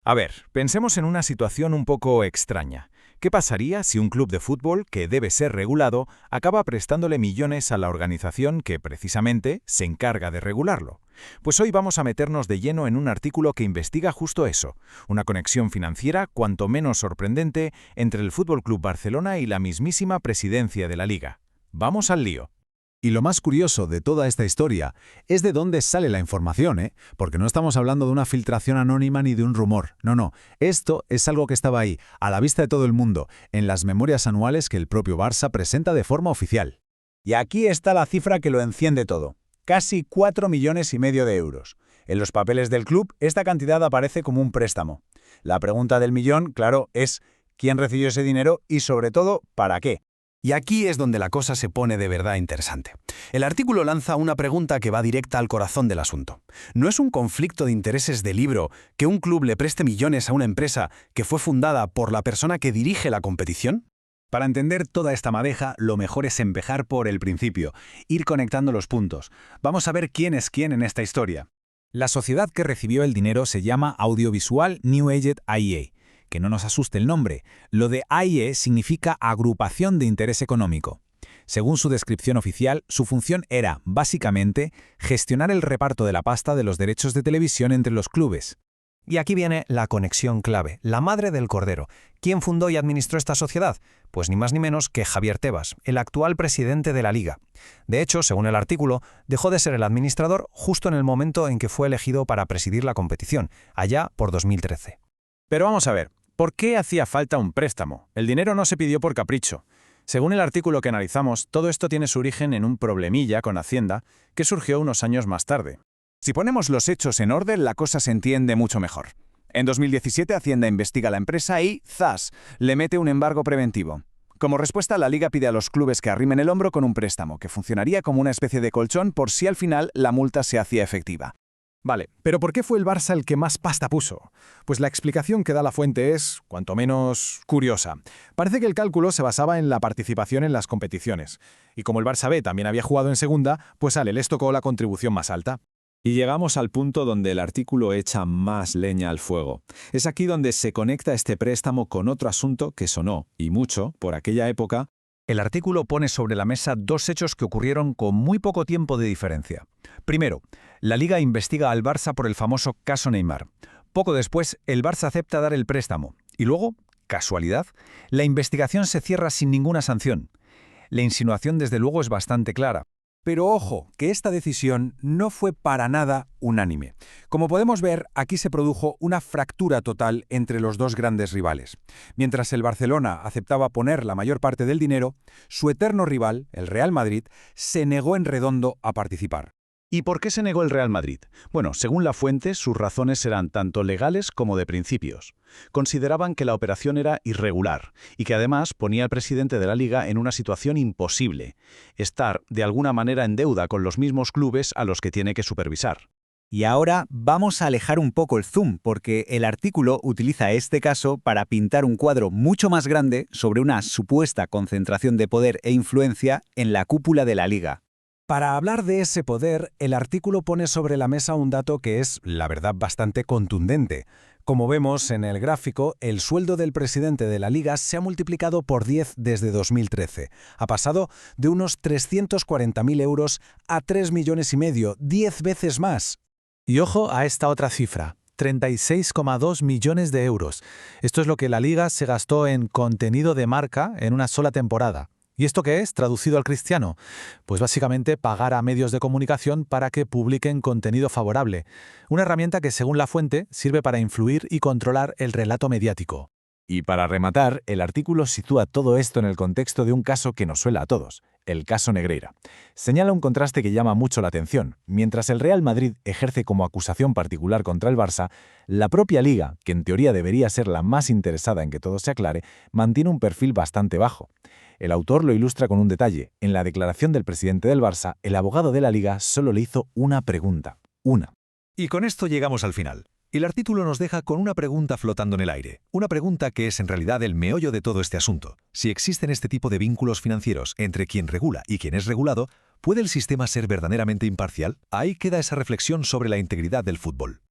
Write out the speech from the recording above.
A ver, pensemos en una situación un poco extraña. ¿Qué pasaría si un club de fútbol, que debe ser regulado, acaba prestándole millones a la organización que, precisamente, se encarga de regularlo? Pues hoy vamos a meternos de lleno en un artículo que investiga justo eso, una conexión financiera cuanto menos sorprendente entre el Fútbol Club Barcelona y la mismísima presidencia de la Liga. ¡Vamos al lío! Y lo más curioso de toda esta historia es de dónde sale la información, ¿eh? Porque no estamos hablando de una filtración anónima ni de un rumor. No. Esto es algo que estaba ahí, a la vista de todo el mundo, en las memorias anuales que el propio Barça presenta de forma oficial. Y aquí está la cifra que lo enciende todo. Casi 4,5 millones de euros. En los papeles del club, esta cantidad aparece como un préstamo. La pregunta del millón, claro, es ¿quién recibió ese dinero y, sobre todo, para qué? Y aquí es donde la cosa se pone de verdad interesante. El artículo lanza una pregunta que va directa al corazón del asunto. ¿No es un conflicto de intereses de libro que un club le preste millones a una empresa que fue fundada por la persona que dirige la competición? Para entender toda esta madeja, lo mejor es empezar por el principio, ir conectando los puntos. Vamos a ver quién es quién en esta historia. La sociedad que recibió el dinero se llama Audiovisual New Age IE. Que no nos asuste el nombre. Lo de AIE significa Agrupación de Interés Económico. Según su descripción oficial, su función era, básicamente, gestionar el reparto de la pasta de los derechos de televisión entre los clubes. Y aquí viene la conexión clave, la madre del cordero. ¿Quién fundó y administró esta sociedad? Pues ni más ni menos que Javier Tebas, el actual presidente de la Liga. De hecho, según el artículo, dejó de ser el administrador justo en el momento en que fue elegido para presidir la competición, allá por 2013. Pero vamos a ver. ¿Por qué hacía falta un préstamo? El dinero no se pidió por capricho. Según el artículo que analizamos, todo esto tiene su origen en un problemilla con Hacienda que surgió unos años más tarde. Si ponemos los hechos en orden, la cosa se entiende mucho mejor. En 2017, Hacienda investiga a la empresa y, ¡zas!, le mete un embargo preventivo. Como respuesta, la Liga pide a los clubes que arrimen el hombro con un préstamo, que funcionaría como una especie de colchón por si al final la multa se hacía efectiva. Vale, pero ¿por qué fue el Barça el que más pasta puso? Pues la explicación que da la fuente es, cuanto menos, curiosa. Parece que el cálculo se basaba en la participación en las competiciones. Y como el Barça B también había jugado en segunda, pues les tocó la contribución más alta. Y llegamos al punto donde el artículo echa más leña al fuego. Es aquí donde se conecta este préstamo con otro asunto que sonó, y mucho, por aquella época. El artículo pone sobre la mesa dos hechos que ocurrieron con muy poco tiempo de diferencia. Primero, la Liga investiga al Barça por el famoso caso Neymar. Poco después, el Barça acepta dar el préstamo. Y luego, casualidad, la investigación se cierra sin ninguna sanción. La insinuación, desde luego, es bastante clara. Pero ojo, que esta decisión no fue para nada unánime. Como podemos ver, aquí se produjo una fractura total entre los dos grandes rivales. Mientras el Barcelona aceptaba poner la mayor parte del dinero, su eterno rival, el Real Madrid, se negó en redondo a participar. ¿Y por qué se negó el Real Madrid? Bueno, según la fuente, sus razones eran tanto legales como de principios. Consideraban que la operación era irregular y que además ponía al presidente de la Liga en una situación imposible, estar de alguna manera en deuda con los mismos clubes a los que tiene que supervisar. Y ahora vamos a alejar un poco el zoom, porque el artículo utiliza este caso para pintar un cuadro mucho más grande sobre una supuesta concentración de poder e influencia en la cúpula de la Liga. Para hablar de ese poder, el artículo pone sobre la mesa un dato que es, la verdad, bastante contundente. Como vemos en el gráfico, el sueldo del presidente de la Liga se ha multiplicado por 10 desde 2013. Ha pasado de unos 340.000 euros a 3,5 millones, 10 veces más. Y ojo a esta otra cifra, 36,2 millones de euros. Esto es lo que la Liga se gastó en contenido de marca en una sola temporada. ¿Y esto qué es? Traducido al cristiano. Pues básicamente pagar a medios de comunicación para que publiquen contenido favorable. Una herramienta que, según la fuente, sirve para influir y controlar el relato mediático. Y para rematar, el artículo sitúa todo esto en el contexto de un caso que nos suena a todos, el caso Negreira. Señala un contraste que llama mucho la atención. Mientras el Real Madrid ejerce como acusación particular contra el Barça, la propia Liga, que en teoría debería ser la más interesada en que todo se aclare, mantiene un perfil bastante bajo. El autor lo ilustra con un detalle. En la declaración del presidente del Barça, el abogado de la Liga solo le hizo una pregunta. Una. Y con esto llegamos al final. El artículo nos deja con una pregunta flotando en el aire. Una pregunta que es en realidad el meollo de todo este asunto. Si existen este tipo de vínculos financieros entre quien regula y quien es regulado, ¿puede el sistema ser verdaderamente imparcial? Ahí queda esa reflexión sobre la integridad del fútbol.